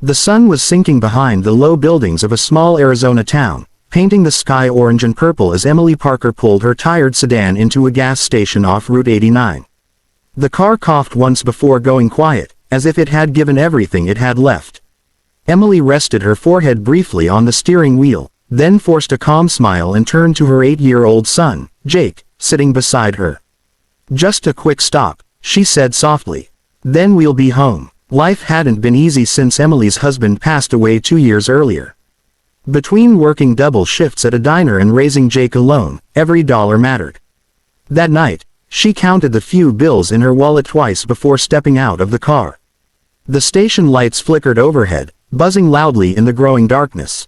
The sun was sinking behind the low buildings of a small Arizona town, painting the sky orange and purple as Emily Parker pulled her tired sedan into a gas station off Route 89. The car coughed once before going quiet, as if it had given everything it had left. Emily rested her forehead briefly on the steering wheel, then forced a calm smile and turned to her 8-year-old son, Jake, sitting beside her. "Just a quick stop," she said softly. "Then we'll be home." Life hadn't been easy since Emily's husband passed away 2 years earlier. Between working double shifts at a diner and raising Jake alone, every dollar mattered. That night, she counted the few bills in her wallet twice before stepping out of the car. The station lights flickered overhead, buzzing loudly in the growing darkness.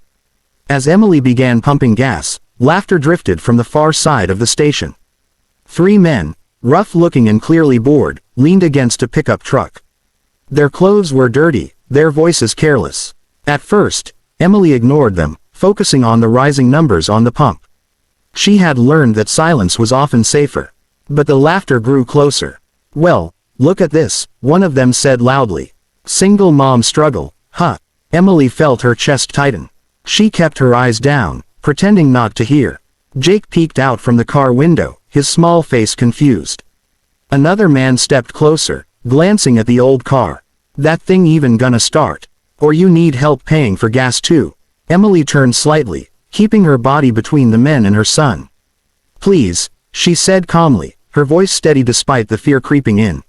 As Emily began pumping gas, laughter drifted from the far side of the station. 3 men, rough-looking and clearly bored, leaned against a pickup truck. Their clothes were dirty, their voices careless. At first, Emily ignored them, focusing on the rising numbers on the pump. She had learned that silence was often safer. But the laughter grew closer. "Well, look at this," one of them said loudly. "Single mom struggle, huh?" Emily felt her chest tighten. She kept her eyes down, pretending not to hear. Jake peeked out from the car window, his small face confused. Another man stepped closer, glancing at the old car. "That thing even gonna start? Or you need help paying for gas too?" Emily turned slightly, keeping her body between the men and her son. "Please," she said calmly, her voice steady despite the fear creeping in.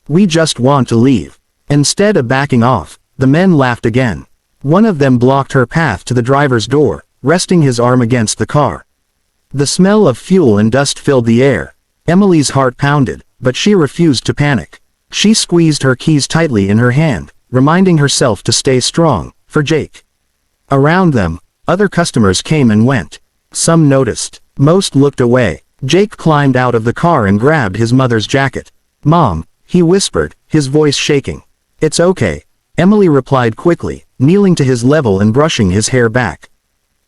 "We just want to leave." Instead of backing off, the men laughed again. One of them blocked her path to the driver's door, resting his arm against the car. The smell of fuel and dust filled the air. Emily's heart pounded, but she refused to panic. She squeezed her keys tightly in her hand, reminding herself to stay strong, for Jake. Around them, other customers came and went. Some noticed. Most looked away. Jake climbed out of the car and grabbed his mother's jacket. "Mom," he whispered, his voice shaking. "It's okay," Emily replied quickly, kneeling to his level and brushing his hair back.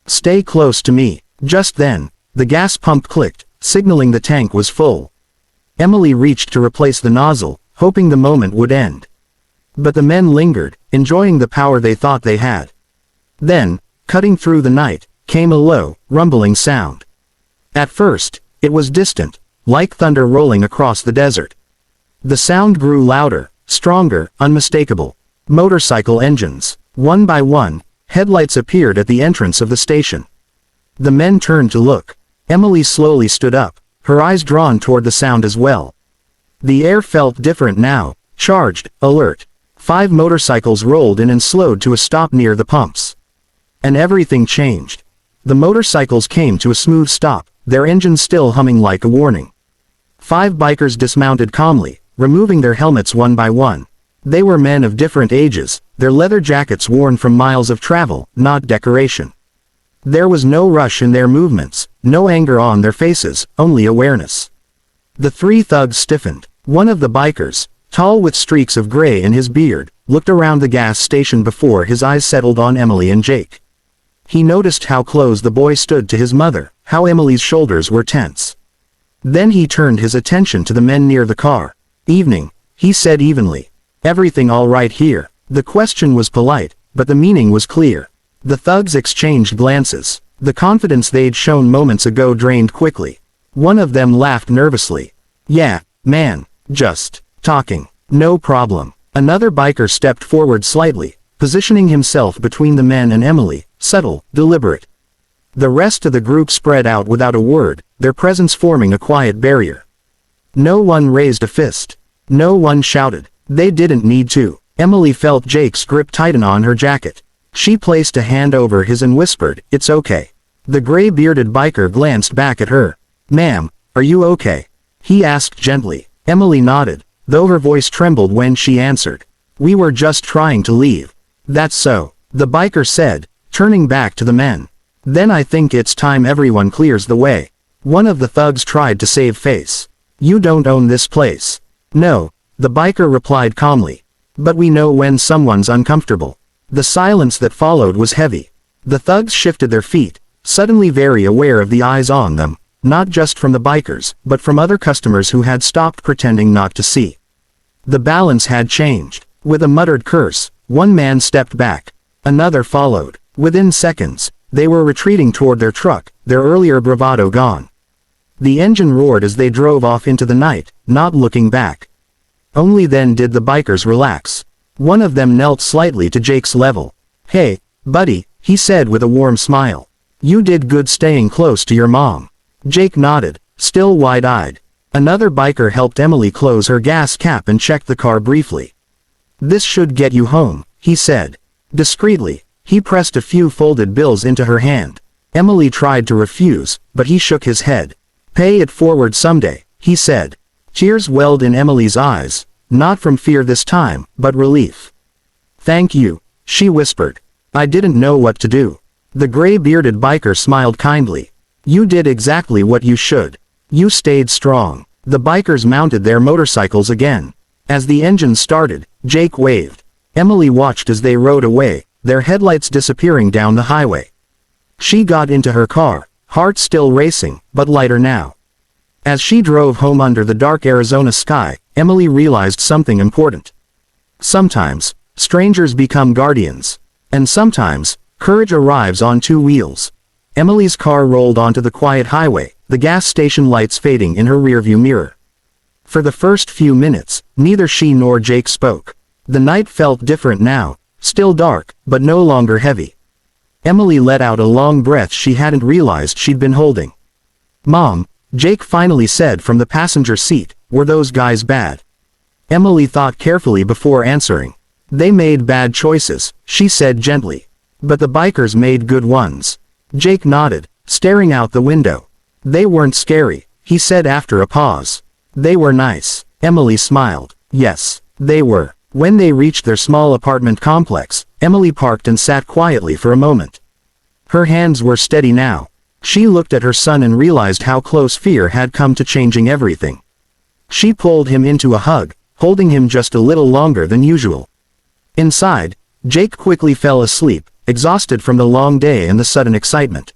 "Stay close to me." Just then, the gas pump clicked, signaling the tank was full. Emily reached to replace the nozzle, hoping the moment would end. But the men lingered, enjoying the power they thought they had. Then, cutting through the night, came a low, rumbling sound. At first, it was distant, like thunder rolling across the desert. The sound grew louder, stronger, unmistakable. Motorcycle engines. One by one, headlights appeared at the entrance of the station. The men turned to look. Emily slowly stood up, her eyes drawn toward the sound as well. The air felt different now, charged, alert. 5 motorcycles rolled in and slowed to a stop near the pumps. And everything changed. The motorcycles came to a smooth stop, their engines still humming like a warning. 5 bikers dismounted calmly, removing their helmets one by one. They were men of different ages, their leather jackets worn from miles of travel, not decoration. There was no rush in their movements, no anger on their faces, only awareness. The 3 thugs stiffened. One of the bikers, tall with streaks of gray in his beard, looked around the gas station before his eyes settled on Emily and Jake. He noticed how close the boy stood to his mother, how Emily's shoulders were tense. Then he turned his attention to the men near the car. "Evening," he said evenly. "Everything all right here?" The question was polite, but the meaning was clear. The thugs exchanged glances. The confidence they'd shown moments ago drained quickly. One of them laughed nervously. "Yeah, man, just talking. No problem." Another biker stepped forward slightly, positioning himself between the men and Emily, subtle, deliberate. The rest of the group spread out without a word, their presence forming a quiet barrier. No one raised a fist. No one shouted. They didn't need to. Emily felt Jake's grip tighten on her jacket. She placed a hand over his and whispered, "It's okay." The gray-bearded biker glanced back at her. "Ma'am, are you okay?" he asked gently. Emily nodded, though her voice trembled when she answered. "We were just trying to leave." "That's so," the biker said, turning back to the men. "Then I think it's time everyone clears the way." One of the thugs tried to save face. "You don't own this place." "No," the biker replied calmly. "But we know when someone's uncomfortable." The silence that followed was heavy. The thugs shifted their feet, suddenly very aware of the eyes on them, not just from the bikers, but from other customers who had stopped pretending not to see. The balance had changed. With a muttered curse, One man stepped back. Another followed. Within seconds, they were retreating toward their truck, their earlier bravado gone. The engine roared as they drove off into the night, not looking back. Only then did the bikers relax. One of them knelt slightly to Jake's level. "Hey, buddy," he said with a warm smile. "You did good staying close to your mom." Jake nodded, still wide-eyed. Another biker helped Emily close her gas cap and checked the car briefly. "This should get you home," he said. Discreetly, he pressed a few folded bills into her hand. Emily tried to refuse, but he shook his head. "Pay it forward someday," he said. Tears welled in Emily's eyes, not from fear this time, but relief. "Thank you," she whispered. "I didn't know what to do." The gray-bearded biker smiled kindly. "You did exactly what you should. You stayed strong." The bikers mounted their motorcycles again. As the engine started, Jake waved. Emily watched as they rode away, their headlights disappearing down the highway. She got into her car, heart still racing, but lighter now. As she drove home under the dark Arizona sky, Emily realized something important. Sometimes, strangers become guardians. And sometimes, courage arrives on two wheels. Emily's car rolled onto the quiet highway, the gas station lights fading in her rearview mirror. For the first few minutes, neither she nor Jake spoke. The night felt different now, still dark, but no longer heavy. Emily let out a long breath she hadn't realized she'd been holding. "Mom," Jake finally said from the passenger seat, "were those guys bad?" Emily thought carefully before answering. "They made bad choices," she said gently. "But the bikers made good ones." Jake nodded, staring out the window. "They weren't scary," he said after a pause. "They were nice." Emily smiled. "Yes, they were." When they reached their small apartment complex, Emily parked and sat quietly for a moment. Her hands were steady now. She looked at her son and realized how close fear had come to changing everything. She pulled him into a hug, holding him just a little longer than usual. Inside, Jake quickly fell asleep, exhausted from the long day and the sudden excitement.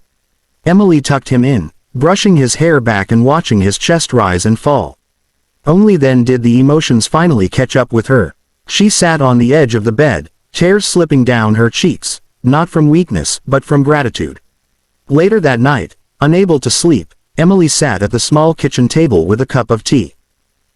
Emily tucked him in, brushing his hair back and watching his chest rise and fall. Only then did the emotions finally catch up with her. She sat on the edge of the bed, tears slipping down her cheeks, not from weakness, but from gratitude. Later that night, unable to sleep, Emily sat at the small kitchen table with a cup of tea.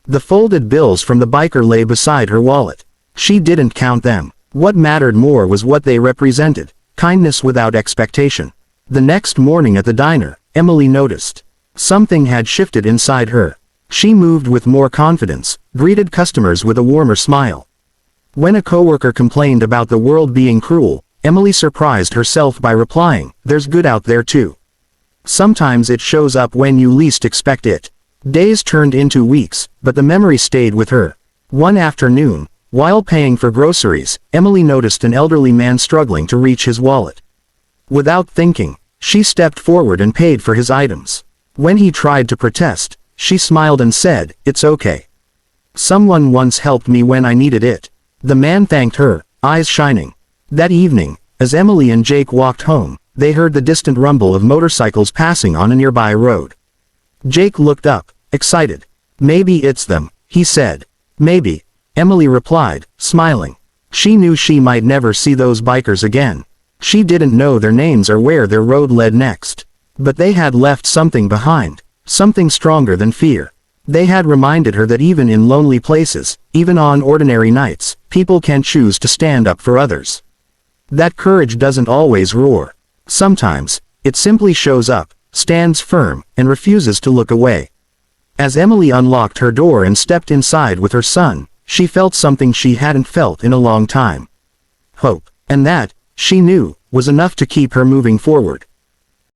The folded bills from the biker lay beside her wallet. She didn't count them. What mattered more was what they represented, kindness without expectation. The next morning at the diner, Emily noticed. Something had shifted inside her. She moved with more confidence, greeted customers with a warmer smile. When a coworker complained about the world being cruel, Emily surprised herself by replying, "There's good out there too." Sometimes it shows up when you least expect it. Days turned into weeks, but the memory stayed with her. One afternoon, while paying for groceries, Emily noticed an elderly man struggling to reach his wallet. Without thinking, she stepped forward and paid for his items. When he tried to protest, she smiled and said, "It's okay. Someone once helped me when I needed it." The man thanked her, eyes shining. That evening, as Emily and Jake walked home, they heard the distant rumble of motorcycles passing on a nearby road. Jake looked up, excited. "Maybe it's them," he said. "Maybe," Emily replied, smiling. She knew she might never see those bikers again. She didn't know their names or where their road led next. But they had left something behind, something stronger than fear. They had reminded her that even in lonely places, even on ordinary nights, people can choose to stand up for others. That courage doesn't always roar. Sometimes, it simply shows up, stands firm, and refuses to look away. As Emily unlocked her door and stepped inside with her son, she felt something she hadn't felt in a long time. Hope. And that, she knew, was enough to keep her moving forward.